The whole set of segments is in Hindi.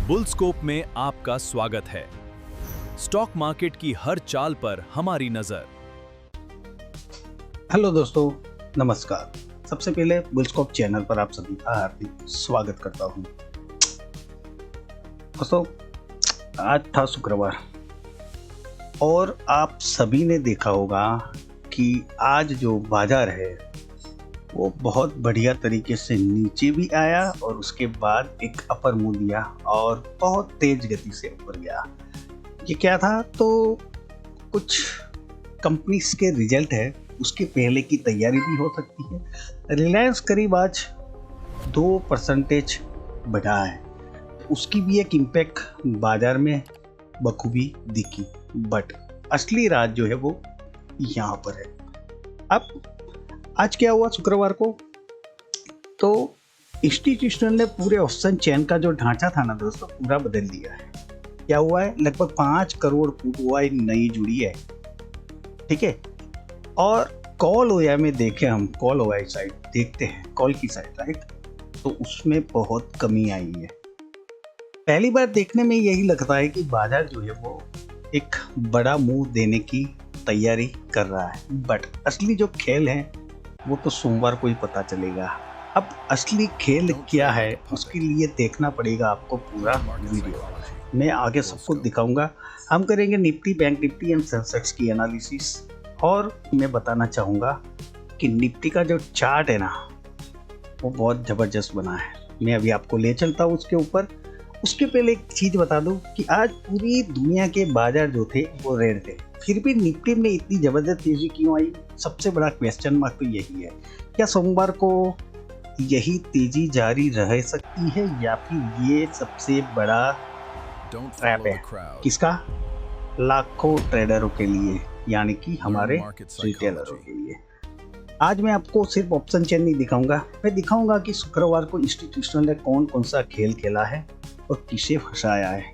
बुलस्कोप में आपका स्वागत है। स्टॉक मार्केट की हर चाल पर हमारी नजर। हेलो दोस्तों, नमस्कार। सबसे पहले बुलस्कोप चैनल पर आप सभी का हार्दिक स्वागत करता हूं। दोस्तों, आज था शुक्रवार और आप सभी ने देखा होगा कि आज जो बाजार है वो बहुत बढ़िया तरीके से नीचे भी आया और उसके बाद एक अपर मूव दिया और बहुत तेज गति से ऊपर गया। ये क्या था? तो कुछ कंपनीज के रिजल्ट है, उसके पहले की तैयारी भी हो सकती है। रिलायंस करीब आज 2% बढ़ा है, उसकी भी एक इम्पैक्ट बाजार में बखूबी दिखी, बट असली राज जो है वो यहाँ पर है। अब आज क्या हुआ शुक्रवार को? तो इंस्टीट्यूशनल ने पूरे ऑप्शन चेन का जो ढांचा था ना दोस्तों, पूरा बदल दिया है। क्या हुआ है? लगभग 5 करोड़ पुट ओआई नई जुड़ी है, ठीक है। और कॉल ओआई में देखें, हम कॉल ओआई साइड देखते हैं, कॉल की साइड, राइट, तो उसमें बहुत कमी आई है। पहली बार देखने में यही लगता है कि बाजार जो है वो एक बड़ा मूव देने की तैयारी कर रहा है, बट असली जो खेल है वो तो सोमवार को ही पता चलेगा। अब असली खेल क्या है उसके लिए देखना पड़ेगा आपको पूरा वीडियो। मैं आगे सबको दिखाऊंगा। हम करेंगे Nifty, bank Nifty and Sensex की एनालिसिस, और मैं बताना चाहूँगा कि निफ्टी का जो चार्ट है ना वो बहुत ज़बरदस्त बना है। मैं अभी आपको ले चलता हूँ उसके ऊपर। उसके पहले एक चीज़ बता दूँ कि आज पूरी दुनिया के बाजार जो थे वो रेड थे, फिर भी निफ्टी में इतनी ज़बरदस्त तेज़ी क्यों आई? सबसे बड़ा क्वेश्चन मार्क तो यही है। क्या सोमवार को यही तेज़ी जारी रह सकती है या फिर ये सबसे बड़ा ट्रैप है? किसका? लाखों ट्रेडरों के लिए, यानी कि हमारे रिटेलरों के लिए। आज मैं आपको सिर्फ ऑप्शन चेन नहीं दिखाऊंगा, मैं दिखाऊंगा कि शुक्रवार को इंस्टीट्यूशनल ने कौन कौन सा खेल खेला है और किसे फंसाया है,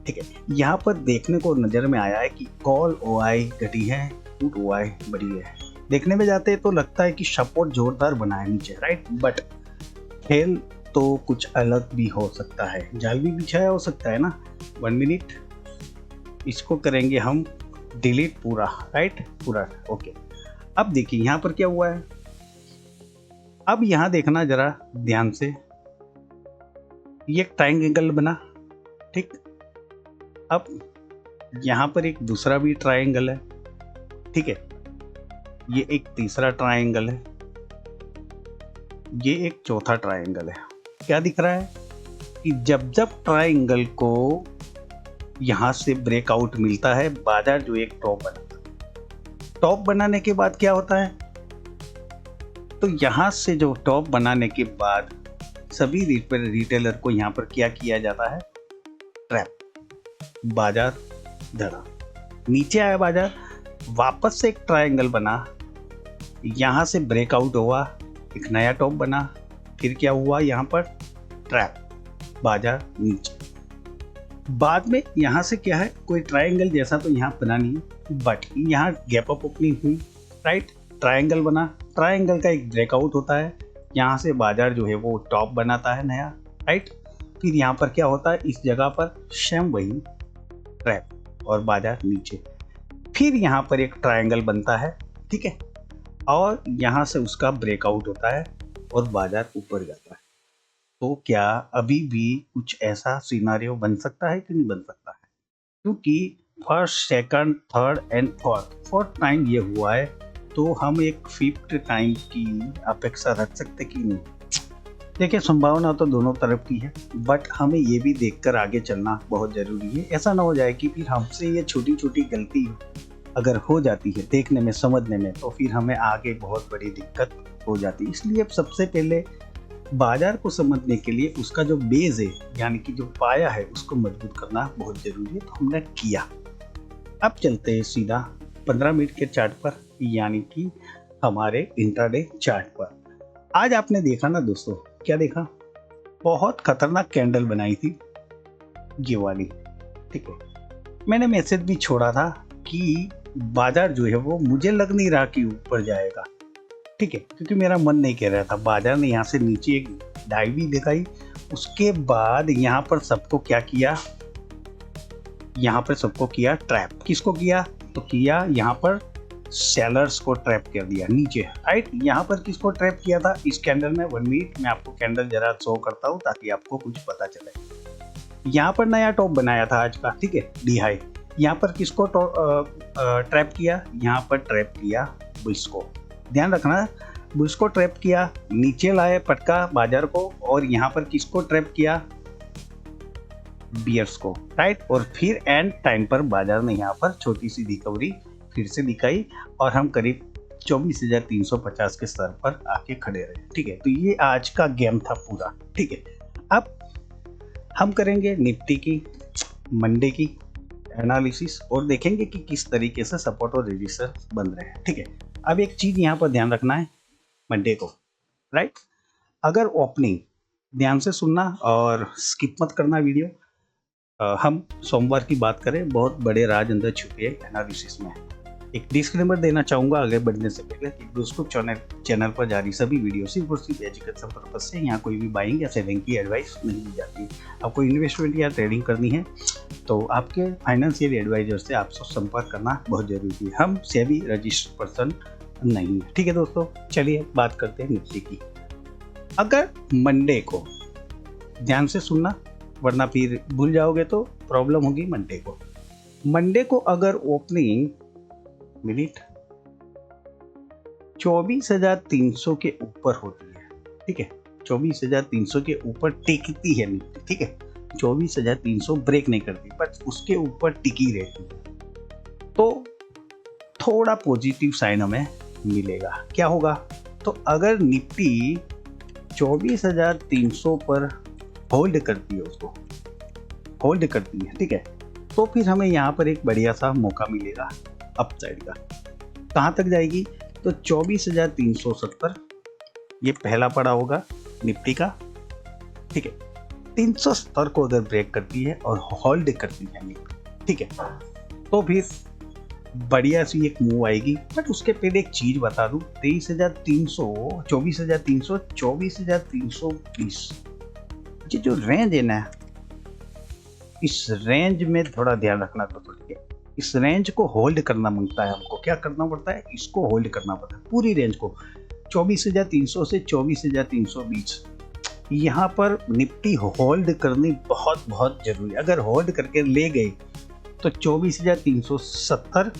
ठीक है। यहाँ पर देखने को नज़र में आया है कि कॉल ओआई घटी है, पुट ओआई बढ़ी है। देखने में जाते हैं तो लगता है कि सपोर्ट जोरदार बना है नीचे, राइट, बट खेल तो कुछ अलग भी हो सकता है, जाल भी बिछाया हो सकता है ना। 1 मिनट, इसको करेंगे हम डिलीट पूरा, राइट, पूरा, ओके। अब देखिए यहाँ पर क्या हुआ है। अब यहाँ देखना जरा ध्यान से, ये एक ट्रायंगल बना, ठीक। अब यहाँ पर एक दूसरा भी ट्रायंगल है, ठीक है। ये एक तीसरा ट्रायंगल है, ये एक चौथा ट्रायंगल है। क्या दिख रहा है कि जब जब ट्रायंगल को यहाँ से ब्रेकआउट मिलता है, बाजार जो एक टॉप बनाता है, टॉप बनाने के बाद क्या होता है? तो यहाँ से जो टॉप बनाने के बाद सभी रिटेलर को यहाँ पर क्या किया जाता है? ट्रैप। बाजार धड़ा, नीचे आया बाजार, वापस से एक ट्रायंगल बना, यहाँ से ब्रेकआउट हुआ, एक नया टॉप बना, फिर क्या हुआ? यहाँ पर ट्रैप, बाजार नीचे। बाद में यहाँ से क्या है, कोई ट्रायंगल जैसा तो यहाँ बना नहीं, बट यहाँ गैप अप ओपनिंग हुई, राइट, ट्रायंगल बना, ट्रायंगल का एक ब्रेकआउट होता है, यहाँ से बाजार जो है वो टॉप बनाता है नया, राइट। फिर यहाँ पर क्या होता है? इस जगह पर सेम वही ट्रैप और बाजार नीचे। फिर यहाँ पर एक ट्रायंगल बनता है, ठीक है, और यहाँ से उसका ब्रेकआउट होता है और बाजार ऊपर जाता है। तो क्या अभी भी कुछ ऐसा सिनारियो बन सकता है कि नहीं बन सकता है? क्योंकि first, second, third and fourth time ये हुआ है, तो हम एक 5th टाइम की अपेक्षा रख सकते कि नहीं? देखिए, संभावना तो दोनों तरफ की है, बट हमें ये भी देखकर आगे चलना बहुत ज़रूरी है। ऐसा ना हो जाए कि फिर हमसे ये छोटी छोटी गलती अगर हो जाती है देखने में, समझने में, तो फिर हमें आगे बहुत बड़ी दिक्कत हो जाती है। इसलिए सबसे पहले बाजार को समझने के लिए उसका जो बेस है, यानी कि जो पाया है, उसको मजबूत करना बहुत ज़रूरी है, तो हमने किया। अब चलते हैं सीधा 15 मिनट के चार्ट पर, यानी कि हमारे इंट्राडे चार्ट पर। आज आपने देखा ना दोस्तों, क्या देखा? बहुत खतरनाक कैंडल बनाई थी ये वाली, ठीक है। मैंने मैसेज भी छोड़ा था कि बाजार जो है वो मुझे लग नहीं रहा कि ऊपर जाएगा, ठीक है, क्योंकि मेरा मन नहीं कह रहा था। बाजार ने यहाँ से नीचे एक डाई भी दिखाई उसके बाद यहाँ पर सबको क्या किया, यहाँ पर सबको किया ट्रैप। किसको किया? तो किया यहाँ पर सेलर्स को ट्रैप कर दिया नीचे, राइट। यहाँ पर किसको ट्रैप किया था? इस कैंडल में 1 मिनट मैं आपको कैंडल जरा शो करता हूँ ताकि आपको कुछ पता चले। यहाँ पर नया टॉप बनाया था आज का, ठीक है, डी हाई। यहाँ पर किसको ट्रैप किया? यहाँ पर ट्रैप किया बुल्स को। ध्यान रखना, बुल्स को ट्रैप किया, नीचे लाए पटका बाजार को, और यहाँ पर किसको ट्रैप किया? बियर्स को, राइट। और फिर एंड टाइम पर बाजार ने यहाँ पर छोटी सी रिकवरी फिर से दिखाई और हम करीब 24,350 के स्तर पर आके खड़े रहे, ठीक है। तो ये आज का गेम था पूरा, ठीक है। अब हम करेंगे निफ्टी की मंडे की एनालिसिस और देखेंगे कि किस तरीके से सपोर्ट और रेजिस्टेंस बन रहे हैं, ठीक है। अब एक चीज यहाँ पर ध्यान रखना है मंडे को, राइट। अगर ओपनिंग, ध्यान से सुनना और स्किप मत करना वीडियो। हम सोमवार की बात करें, बहुत बड़े राज अंदर छुपे एनालिसिस में। एक डिस्क्लेमर देना चाहूँगा आगे बढ़ने से पहले कि दोस्तों चैनल पर जारी सभी वीडियो सिर्फ और सिर्फ एजुकेशन पर्पज से, यहाँ कोई भी बाइंग या सेलिंग की एडवाइस नहीं दी जाती। आपको इन्वेस्टमेंट या ट्रेडिंग करनी है तो आपके फाइनेंशियल एडवाइजर से आपसे संपर्क करना बहुत जरूरी है। हम सेबी रजिस्टर्ड पर्सन नहीं है, ठीक है दोस्तों। चलिए बात करते हैं निफ्टी की। अगर मंडे को, ध्यान से सुनना वरना फिर भूल जाओगे तो प्रॉब्लम होगी मंडे को। मंडे को अगर ओपनिंग मिनट 24,300 के ऊपर होती है, ठीक है, 24,300 के ऊपर टिकती है निफ्टी, ठीक है, 24,300 ब्रेक नहीं करती बट उसके ऊपर टिकी रहती है तो थोड़ा पॉजिटिव साइन हमें मिलेगा। क्या होगा? तो अगर निफ्टी 24,300 पर होल्ड करती है, उसको होल्ड करती है, ठीक है, तो फिर हमें यहाँ पर एक बढ़िया सा मौका मिलेगा अपसाइड का। कहाँ तक जाएगी? तो 24,370 ये पहला पड़ा होगा निफ्टी का, ठीक है। 370 को अगर ब्रेक करती है और होल्ड करती है निफ्टी, ठीक है, तो फिर बढ़िया सी एक मूव आएगी। बट उसके पहले एक चीज बता दूं, 23,300, 24,300, 24,320 ये जो रेंज है ना, इस रेंज में थोड़ा ध्यान रखना तो ठीक है। इस रेंज को होल्ड करना मांगता है हमको। क्या करना पड़ता है? इसको होल्ड करना पड़ता है, पूरी रेंज को, 24,300 से 24,320। यहाँ पर निफ्टी होल्ड करनी बहुत बहुत जरूरी है। अगर होल्ड करके ले गए तो 24,370,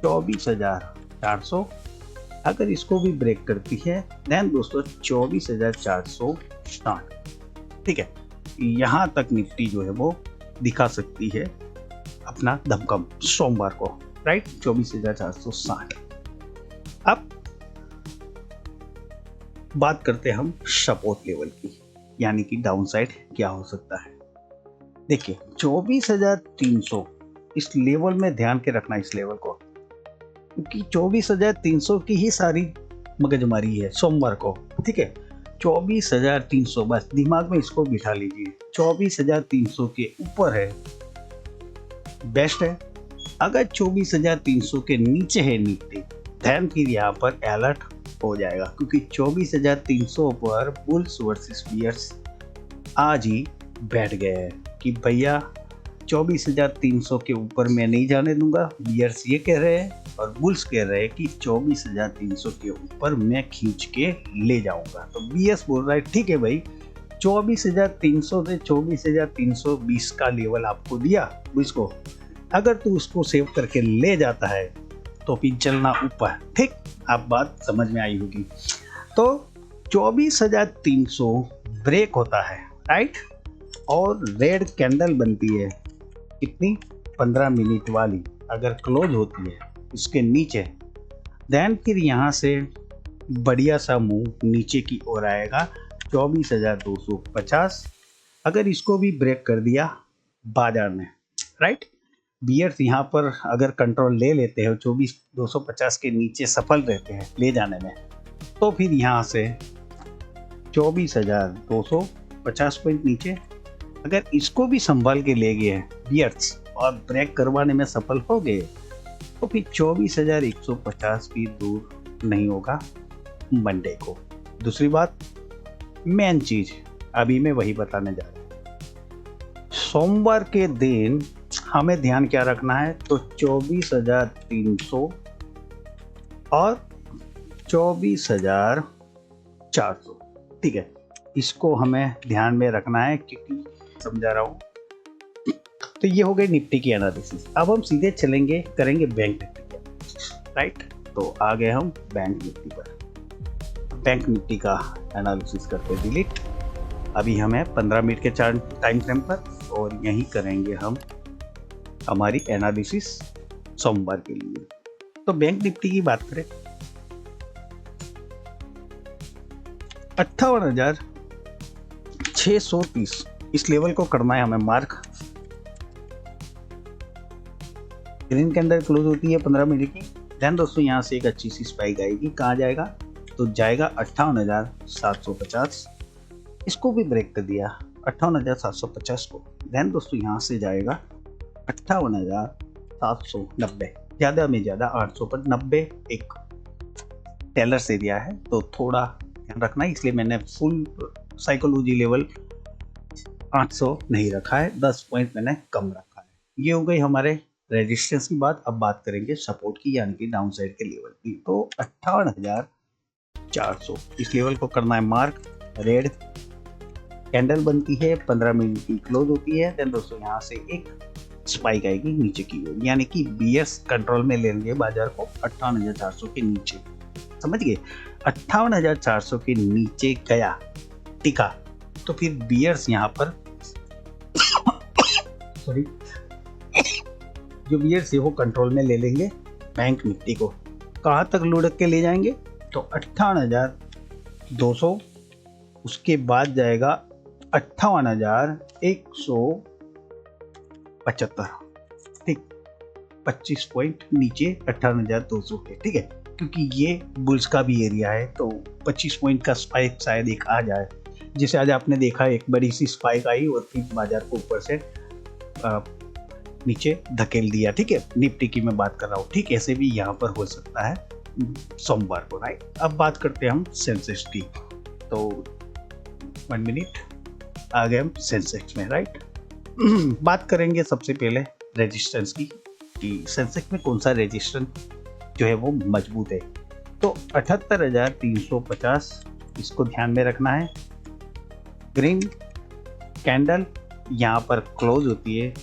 24,400, अगर इसको भी ब्रेक करती है देन दोस्तों 24,460, ठीक है। यहाँ तक निफ्टी जो है वो दिखा सकती है अपना दमकम सोमवार को, राइट, 24,460। अब बात करते हैं हम सपोर्ट लेवल की, यानी कि डाउनसाइड क्या हो सकता है। देखिए 24,300 इस लेवल में ध्यान के रखना, इस लेवल को, क्योंकि 24,300 की ही सारी मगजमारी है सोमवार को, ठीक है। 24,300 बस दिमाग में इसको बिठा लीजिए, 24,300 के ऊपर है बेस्ट है। अगर 24,300 के नीचे है निफ्टी ध्यान फिर यहाँ पर अलर्ट हो जाएगा, क्योंकि 24,300 पर बुल्स वर्सेस बियर्स आज ही बैठ गए हैं कि भैया 24,300 के ऊपर मैं नहीं जाने दूंगा। बियर्स ये कह रहे हैं और बुल्स कह रहे हैं कि 24,300 के ऊपर मैं खींच के ले जाऊंगा। तो बियर्स बोल रहा है ठीक है भाई, 24,300 से 24,320 का लेवल आपको दिया बुल्स को, अगर तू उसको सेव करके ले जाता है तो फिर चलना ऊपर, ठीक। आप बात समझ में आई होगी। तो 24,300 ब्रेक होता है, राइट, और रेड कैंडल बनती है कितनी, 15 मिनट वाली, अगर क्लोज होती है इसके नीचे देन फिर यहाँ से बढ़िया सा मूव नीचे की ओर आएगा 24,250। अगर इसको भी ब्रेक कर दिया बाजार ने, राइट, बियर्स यहाँ पर अगर कंट्रोल ले लेते हैं 24,250 के नीचे सफल रहते हैं ले जाने में, तो फिर यहाँ से 24,250 पॉइंट नीचे अगर इसको भी संभाल के ले गए बियर्स और ब्रेक करवाने में सफल हो गए तो फिर 24,150 भी दूर नहीं होगा मंडे को। दूसरी बात, मेन चीज अभी मैं वही बताने जा रहा हूँ। सोमवार के दिन हमें ध्यान क्या रखना है, तो 24,300 और 24,400, ठीक है, इसको हमें ध्यान में रखना है क्योंकि समझा रहा हूँ। तो ये हो गई निफ्टी की एनालिसिस। अब हम सीधे चलेंगे, करेंगे बैंक निफ्टी का, राइट। तो आ गए हम बैंक निफ्टी पर। बैंक निफ्टी का एनालिसिस करते डिलीट। अभी हमें 15 मिनट के टाइम फ्रेम पर, और यहीं करेंगे हम हमारी एनालिसिस सोमवार के लिए। तो बैंक निफ्टी की बात करें, 58,630 इस लेवल को करना है हमें मार्क। ग्रीन कैंडल क्लोज होती है 15 मिनट की। देन दोस्तों यहाँ से एक अच्छी सी स्पाइक आएगी। कहाँ जाएगा, तो जाएगा 58,750। इसको भी ब्रेक कर दिया 58,750 को। देन दोस्तों यहाँ से जाएगा 58,790, ज़्यादा में ज़्यादा 800 पर 90 एक टेलर्स एरिया है, तो थोड़ा ध्यान रखना है। इसलिए मैंने फुल साइकोलॉजी लेवल 800 नहीं रखा है, 10 पॉइंट मैंने कम रखा है। ये हो गई हमारे रेजिस्टेंस की बात। अब बात करेंगे सपोर्ट की, यानी कि डाउन साइड के लेवल की। तो 58,400 इस लेवल को करना है मार्क। रेड कैंडल बनती है, 15 मिनट की क्लोज होती है। देन दोस्तों यहाँ से एक स्पाइक आएगी नीचे की ओर, यानी कि बीएस कंट्रोल में लेंगे बाजार को 58,400 के नीचे। समझ गए, 58,400 के नीचे गया, टिका, तो फिर बीयर्स यहाँ पर सॉरी जो बीयर्स है वो कंट्रोल में ले लेंगे बैंक निफ्टी को। कहाँ तक लुढ़क के ले जाएंगे, तो 58,200, उसके बाद जाएगा 58,175, ठीक, 25 पॉइंट नीचे 58,200 के, ठीक है, क्योंकि ये बुल्स का भी एरिया है, तो 25 पॉइंट का स्पाइक शायद एक आ जाए। जिसे आज आपने देखा एक बड़ी सी स्पाइक आई और फिर बाजार को ऊपर से नीचे धकेल दिया, ठीक है, निफ्टी की मैं बात कर रहा हूँ, ठीक, ऐसे भी यहाँ पर हो सकता है सोमवार को, राइट। अब बात करते हैं हम सेंसेक्स की। तो 1 मिनट, आ गए हम सेंसेक्स में, राइट। बात करेंगे सबसे पहले रेजिस्टेंस की, कि सेंसेक्स में कौन सा रेजिस्टेंस जो है वो मजबूत है। तो 78,350 इसको ध्यान में रखना है। ग्रीन कैंडल यहाँ पर क्लोज होती है,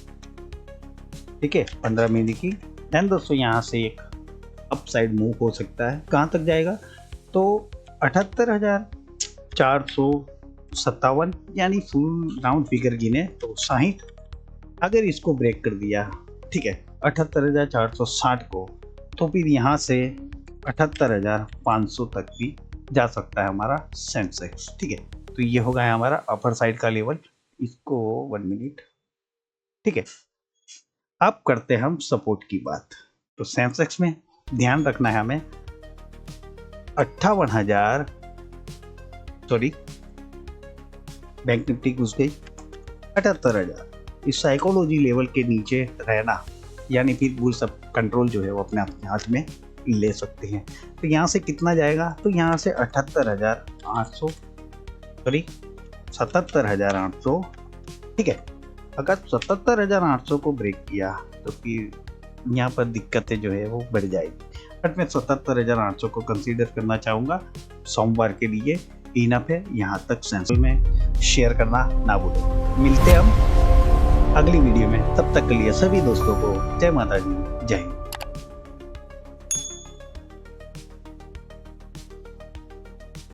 ठीक है, 15 मिनट की। देन दोस्तों यहाँ से एक अप साइड मूव हो सकता है। कहाँ तक जाएगा, तो 78,457, यानी फुल राउंड फिगर गिने तो 60। अगर इसको ब्रेक कर दिया, ठीक है, 78,460 को, तो फिर यहाँ से 78,500 तक भी जा सकता है हमारा सेंसेक्स, ठीक है। तो ये होगा हमारा अपर साइड का लेवल। इसको 1 मिनट, ठीक है। अब करते हैं हम सपोर्ट की बात। तो सेंसेक्स में ध्यान रखना है हमें 58,000, सॉरी बैंक निफ्टी घुस गई 78,000, इस साइकोलॉजी लेवल के नीचे रहना, यानी फिर वो सब कंट्रोल जो है वो अपने हाथ में ले सकते हैं। तो यहाँ से कितना जाएगा, तो यहाँ से 78,800, सॉरी 77,800, ठीक है। अगर 77,800 को ब्रेक किया तो फिर यहाँ पर दिक्कतें जो है वो बढ़ जाएगी, बट मैं 77,800 को कंसीडर करना चाहूँगा सोमवार के लिए। इनफ है, यहाँ तक सेंसर में शेयर करना ना भूलें। मिलते हम अगली वीडियो में, तब तक के लिए सभी दोस्तों को जय माता दी, जय हिंद।